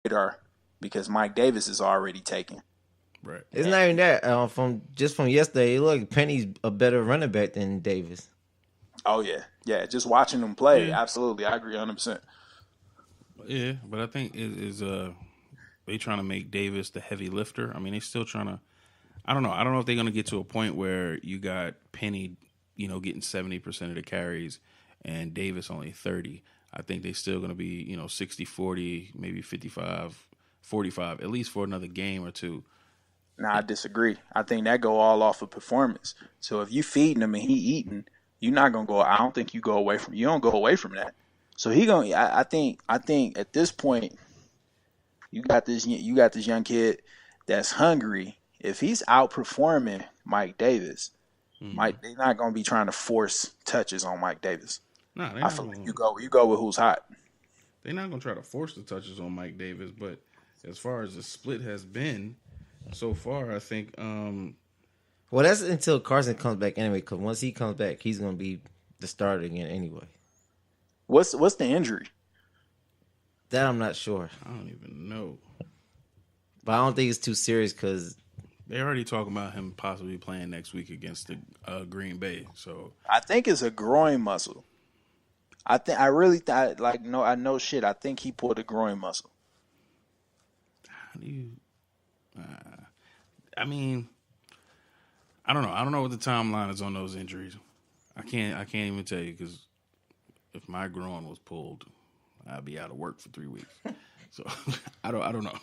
radar because Mike Davis is already taken. Right. It's not even that. From yesterday, look, Penny's a better running back than Davis. Oh yeah, yeah. Just watching them play, Yeah. absolutely, I agree 100%. Yeah, but I think they trying to make Davis the heavy lifter. I mean, they still trying to. I don't know. I don't know if they're going to get to a point where you got Penny, getting 70% of the carries and Davis only 30. I think they still going to be, 60-40, maybe 55-45, at least for another game or two. Now I disagree. I think that go all off of performance. So if you feeding him and he eating, you're not gonna go. I don't think you don't go away from that. So he going. I think at this point you got this young kid that's hungry. If he's outperforming Mike Davis, they're not gonna be trying to force touches on Mike Davis. No, they're I not feel like going. you go with who's hot. They're not going to try to force the touches on Mike Davis. But as far as the split has been so far, I think. Well, that's until Carson comes back anyway. Because once he comes back, he's gonna be the starter again anyway. What's the injury? That I'm not sure, I don't even know. but I don't think it's too serious because They're already talking about him possibly playing next week against the Green Bay. So I think it's a groin muscle. I really thought like no I know shit. I think he pulled a groin muscle. how do you? I mean, I don't know. I don't know what the timeline is on those injuries. I can't even tell you because if my groin was pulled, I'd be out of work for 3 weeks. So I don't know.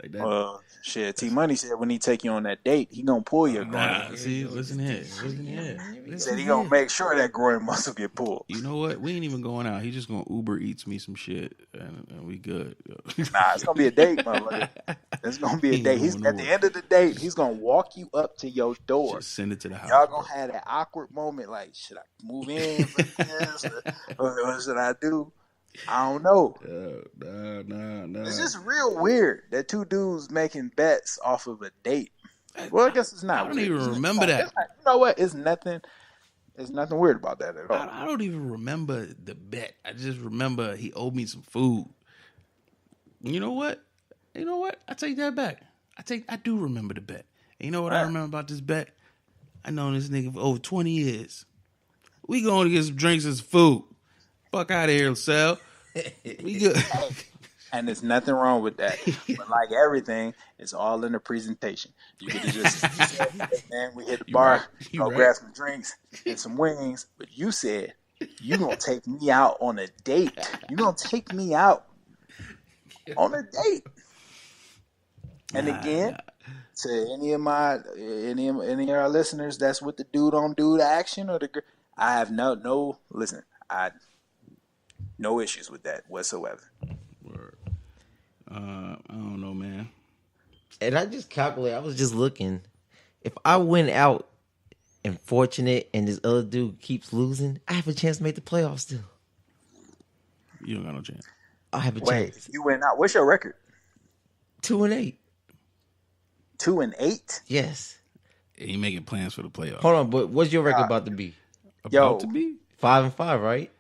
Like that. Shit. T Money said when he take you on that date, he gonna pull your groin. Nah, see, listen here. He said he gonna make sure that groin muscle get pulled. You know what? We ain't even going out. He just gonna Uber eats me some shit, and we good. Nah, it's gonna be a date, motherfucker. It's gonna be a Ain't date. going He's at the nowhere. end of the date. He's gonna walk you up to your door. Just send it to the house. Y'all gonna have that awkward moment, like, should I move in for this, or what should I do? I don't know. Nah. It's just real weird that two dudes making bets off of a date. Well, I guess it's not. I don't weird. even remember that. It's not, you know what? It's nothing. There's nothing weird about that at all. I don't even remember the bet. I just remember he owed me some food. You know what? I take that back. I do remember the bet. And you know what I remember about this bet? I known this nigga for over 20 years. We going to get some drinks and some food. Fuck out of here, Lasell. We good. And there's nothing wrong with that. But like everything, it's all in the presentation. You could have just said, hey, man, we hit the bar, go grab some drinks and some wings. But you said, you going to take me out on a date. You going to take me out on a date. And again, to any of our listeners that's with the dude on dude action or I have no issues with that whatsoever. Word. I don't know, man. and I just calculate. I was just looking. If I win out and Fortunate and this other dude keeps losing, I have a chance to make the playoffs still. You don't got no chance. I have a Wait, chance. if you win out, what's your record? 2-8. 2-8? Yes. He making plans for the playoffs. Hold on, but what's your record about to be? About to be? 5-5, right?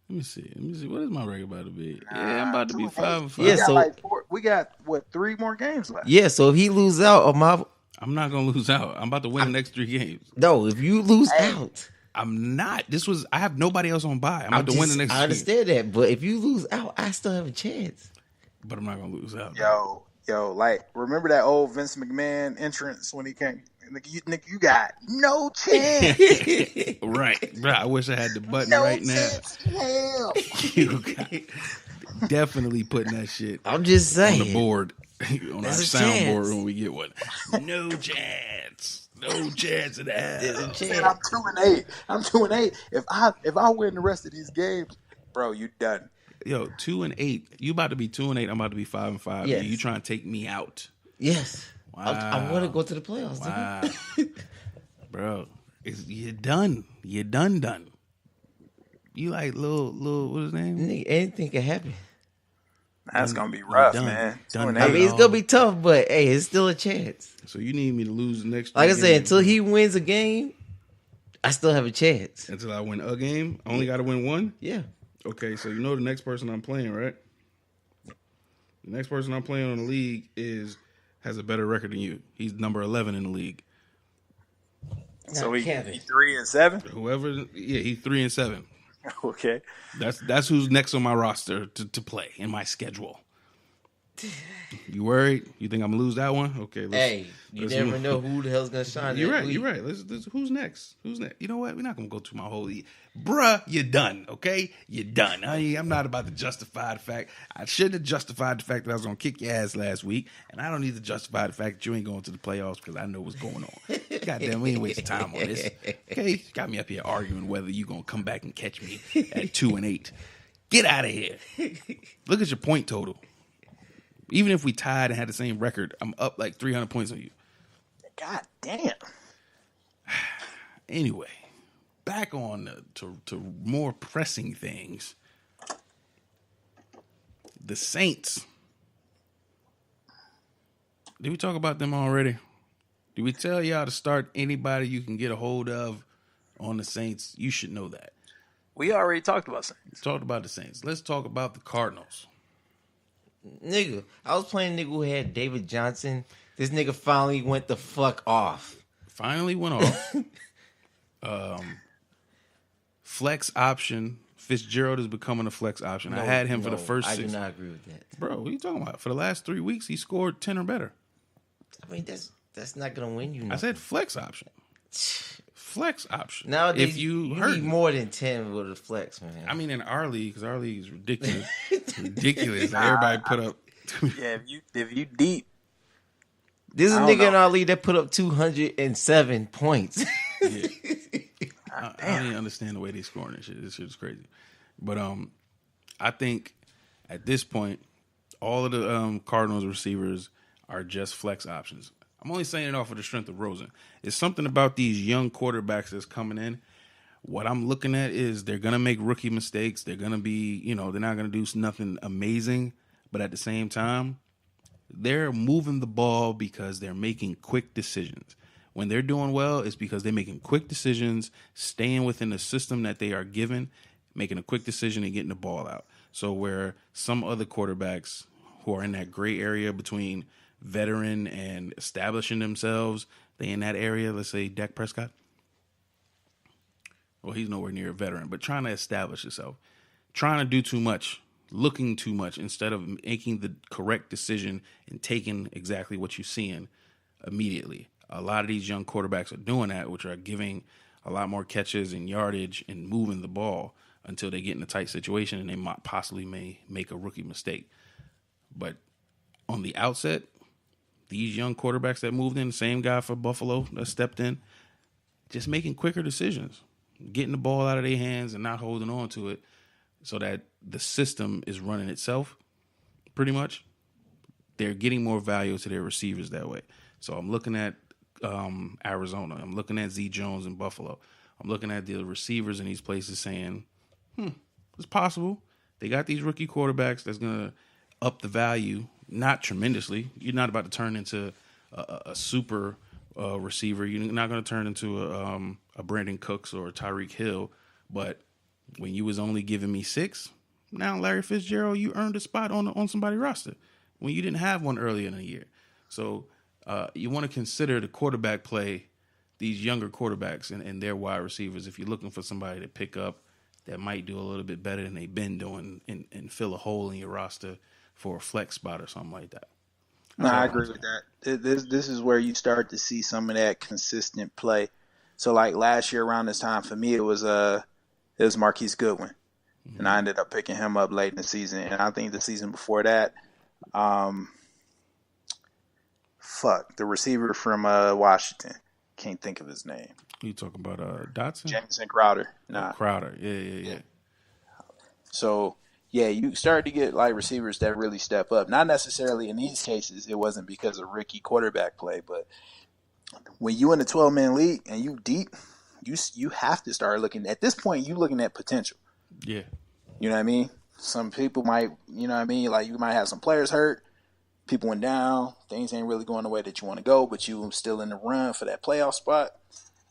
Let me see. What is my record about to be? Yeah, I'm about to be 5-5. Yeah, so we got what 3 more games left? yeah, so if he lose out of my I'm not gonna lose out. I'm about to win the next 3 games. no, if you lose out, I'm not. I have nobody else on bye. I'm about to win the next. I understand that, but if you lose out, I still have a chance. But I'm not gonna lose out. Yo, like remember that old Vince McMahon entrance when he came? Nigga, you got no chance. Right. Bro, I wish I had the button No right now. chance in hell. You got definitely putting that shit I'm just on saying. the board on our There's a soundboard chance. when we get one. No chance. No chance in There's a hell. chance. I'm 2-8. If I win the rest of these games, bro, you done. Yo, 2-8. You about to be 2-8. I'm about to be 5-5. Yes. And you trying to take me out? Yes. Wow. I want to go to the playoffs. Wow, Nigga. bro, you're done. You're done. You like little what's his name? Nigga, anything can happen. That's gonna be rough, done. man. Done. 2-8. I mean, it's gonna be tough, but hey, it's still a chance. So you need me to lose the next. Like I 3 said, games. until he wins a game, I still have a chance. Until I win a game, I only got to win one. Yeah. Okay, so you know the next person I'm playing, right? The next person I'm playing on the league has a better record than you. He's number 11 in the league. So he 3-7. He's 3-7. Okay, that's who's next on my roster to play in my schedule. You worried? You think I'm gonna lose that one? Okay. You never know who the hell's gonna shine. You're right. Who's next? You know what? We're not gonna go through my whole. Bruh, you're done. Okay, you're done. I'm not about to justify the fact. I shouldn't have justified the fact that I was gonna kick your ass last week, and I don't need to justify the fact that you ain't going to the playoffs because I know what's going on. Goddamn, we ain't wasting time on this. Okay, you got me up here arguing whether you gonna come back and catch me at 2-8. Get out of here. Look at your point total. Even if we tied and had the same record, I'm up like 300 points on you. God damn. Anyway, back on to more pressing things. The Saints. Did we talk about them already? Did we tell y'all to start anybody you can get a hold of on the Saints? You should know that. We already talked about Saints. Talked about the Saints. Let's talk about the Cardinals. Nigga, I was playing a nigga who had David Johnson. This nigga finally went the fuck off. Finally went off. Flex option. Fitzgerald is becoming a flex option. I had him for the first 6. I do not agree with that. Bro, what are you talking about? For the last 3 weeks, he scored 10 or better. I mean, that's not going to win you nothing. I said flex option. Flex option. Nowadays, if you need more than 10 with a flex, man. I mean, in our league, because our league is ridiculous. Ridiculous. Like everybody put up. Yeah, if you deep. There's a nigga in our league that put up 207 points. Yeah. I don't even understand the way they scoring this shit. This shit is crazy. But I think at this point, all of the Cardinals receivers are just flex options. I'm only saying it off of the strength of Rosen. It's something about these young quarterbacks that's coming in. What I'm looking at is they're going to make rookie mistakes. They're going to be, they're not going to do nothing amazing. But at the same time, they're moving the ball because they're making quick decisions. When they're doing well, it's because they're making quick decisions, staying within the system that they are given, making a quick decision and getting the ball out. So where some other quarterbacks who are in that gray area between veteran and establishing themselves, they in that area, let's say Dak Prescott. Well, he's nowhere near a veteran, but trying to establish himself, trying to do too much, looking too much instead of making the correct decision and taking exactly what you're seeing immediately. A lot of these young quarterbacks are doing that, which are giving a lot more catches and yardage and moving the ball until they get in a tight situation and they might possibly may make a rookie mistake. But on the outset, these young quarterbacks that moved in, the same guy for Buffalo that stepped in, just making quicker decisions, getting the ball out of their hands and not holding on to it so that the system is running itself pretty much. They're getting more value to their receivers that way. So I'm looking at Arizona. I'm looking at Z Jones in Buffalo. I'm looking at the receivers in these places saying, it's possible. They got these rookie quarterbacks that's going to up the value, not tremendously. You're not about to turn into a super receiver. You're not going to turn into a Brandon Cooks or a Tyreek Hill. But when you was only giving me 6, now Larry Fitzgerald, you earned a spot on somebody's roster when you didn't have one earlier in the year. So you want to consider the quarterback play, these younger quarterbacks and their wide receivers, if you're looking for somebody to pick up that might do a little bit better than they've been doing and fill a hole in your roster for a flex spot or something like that. No, I agree with that. This is where you start to see some of that consistent play. So like last year around this time, for me, it was Marquise Goodwin. Mm-hmm. And I ended up picking him up late in the season. And I think the season before that, the receiver from Washington. Can't think of his name. You talking about Dotson? Jameson Crowder. Nah. Crowder. Yeah. So, yeah, you start to get like receivers that really step up. Not necessarily in these cases, it wasn't because of rookie quarterback play, but when you in a 12-man league and you deep, you have to start looking at this point. You looking at potential. Yeah. You know what I mean? Some people might, you know what I mean? Like you might have some players hurt. People went down. Things ain't really going the way that you want to go, but you still in the run for that playoff spot.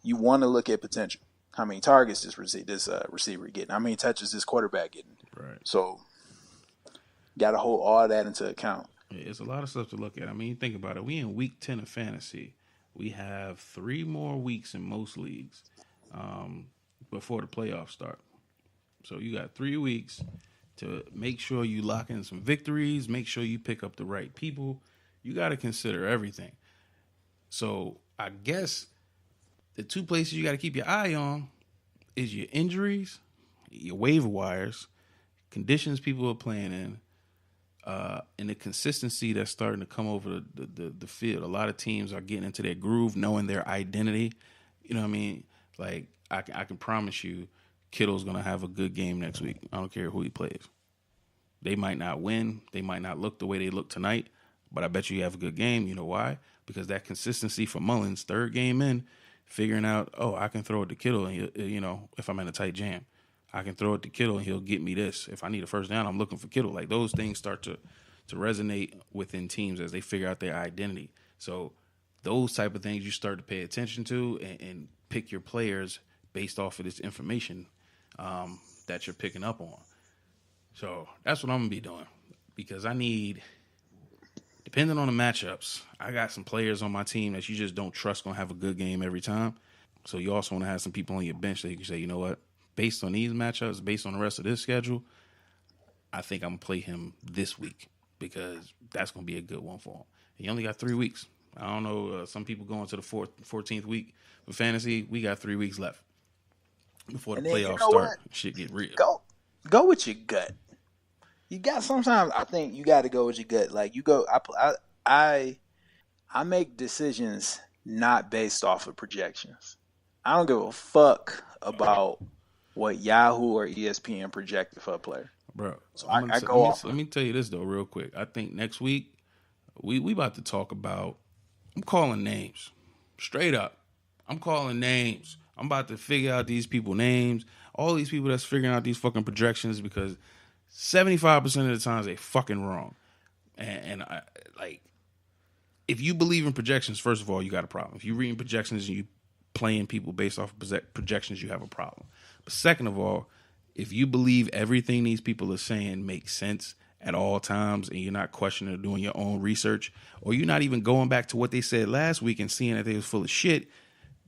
You want to look at potential. How many targets this receiver getting? How many touches this quarterback getting? Right. So, Got to hold all that into account. It's a lot of stuff to look at. I mean, you think about it. We in week 10 of fantasy. We have 3 more weeks in most leagues before the playoffs start. So you got 3 weeks to make sure you lock in some victories, make sure you pick up the right people. You got to consider everything. So I guess the 2 places you got to keep your eye on is your injuries, your waiver wires, conditions people are playing in, and the consistency that's starting to come over the field. A lot of teams are getting into their groove, knowing their identity. You know what I mean? Like, I can promise you Kittle's going to have a good game next week. I don't care who he plays. They might not win. They might not look the way they look tonight, but I bet you have a good game. You know why? Because that consistency for Mullins, 3rd game in, figuring out, I can throw it to Kittle, and if I'm in a tight jam. I can throw it to Kittle, and he'll get me this. If I need a first down, I'm looking for Kittle. Like, those things start to resonate within teams as they figure out their identity. So those type of things you start to pay attention to and pick your players based off of this information that you're picking up on. So that's what I'm going to be doing, because I need, depending on the matchups, I got some players on my team that you just don't trust going to have a good game every time. So you also want to have some people on your bench that you can say, you know what, based on these matchups, based on the rest of this schedule, I think I'm going to play him this week, because that's going to be a good one for him. He only got 3 weeks. I don't know, some people going to the 14th week for fantasy. We got 3 weeks left before the playoffs start. Shit get real. Go with your gut. You got, sometimes I think you got to go with your gut. Like, you go, I make decisions not based off of projections. I don't give a fuck about what Yahoo or ESPN projected for a player. Bro, so let me tell you this though, real quick. I think next week we about to talk about. I'm calling names, straight up. I'm calling names. I'm about to figure out these people names. All these people that's figuring out these fucking projections, because 75% of the times they fucking wrong. And I, like, if you believe in projections, first of all, you got a problem. If you're reading projections and you playing people based off of projections, you have a problem. But second of all, if you believe everything these people are saying makes sense at all times, and you're not questioning or doing your own research, or you're not even going back to what they said last week and seeing that they was full of shit,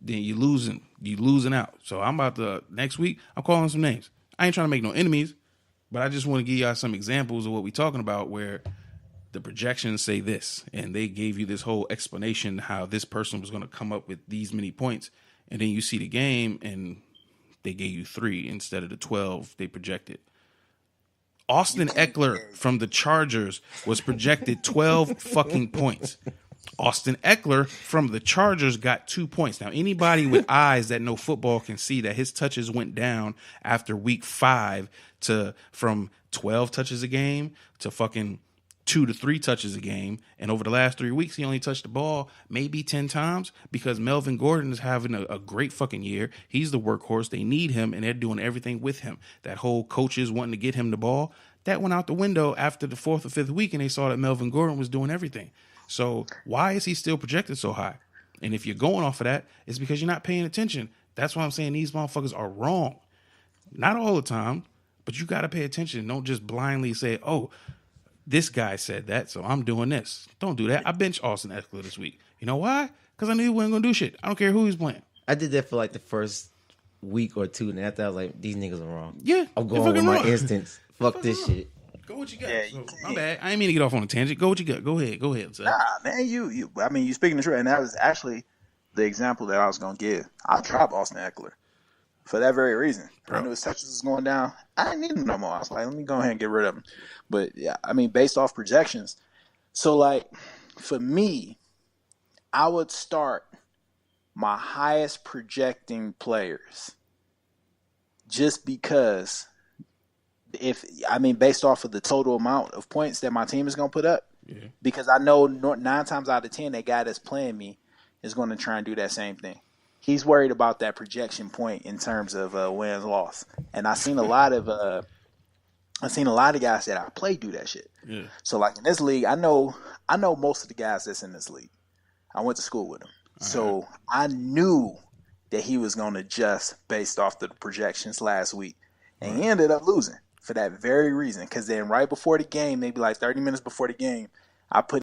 then you're losing out. So I'm about to, next week, I'm calling some names. I ain't trying to make no enemies, but I just want to give y'all some examples of what we're talking about, where the projections say this, and they gave you this whole explanation how this person was going to come up with these many points, and then you see the game, and they gave you 3 instead of the 12 they projected. Austin Eckler from the Chargers was projected 12 fucking points. Austin Eckler from the Chargers got 2 points. Now, anybody with eyes that know football can see that his touches went down after week 5 from 12 touches a game to fucking 2 to 3 touches a game. And over the last 3 weeks, he only touched the ball maybe 10 times, because Melvin Gordon is having a great fucking year. He's the workhorse. They need him, and they're doing everything with him. That whole coaches wanting to get him the ball, that went out the window after the 4th or 5th week, and they saw that Melvin Gordon was doing everything. So why is he still projected so high? And if you're going off of that, it's because you're not paying attention. That's why I'm saying these motherfuckers are wrong. Not all the time, but you got to pay attention. Don't just blindly say, oh, this guy said that, so I'm doing this. Don't do that. I benched Austin Eckler this week. You know why? Because I knew he wasn't going to do shit. I don't care who he's playing. I did that for like the first week or 2, and after I was like, these niggas are wrong. Yeah. I'm going with my instincts. Fuck this shit. Go what you got. Yeah, my bad. I ain't mean to get off on a tangent. Go what you got. Go ahead. Sir. Nah, man, you speaking the truth, and that was actually the example that I was going to give. I dropped Austin Eckler for that very reason. Bro. I knew his touches was going down. I didn't need him no more. I was like, let me go ahead and get rid of him. But yeah, I mean, based off projections. So like, for me, I would start my highest projecting players just because based off of the total amount of points that my team is going to put up, because I know 9 times out of 10, that guy that's playing me is going to try and do that same thing. He's worried about that projection point in terms of wins loss, and I've seen a lot of guys that I play do that shit. Yeah. So like in this league, I know most of the guys that's in this league. I went to school with them, so I knew that he was going to adjust based off the projections last week, and he ended up losing for that very reason. Because then right before the game, maybe like 30 minutes before the game, I put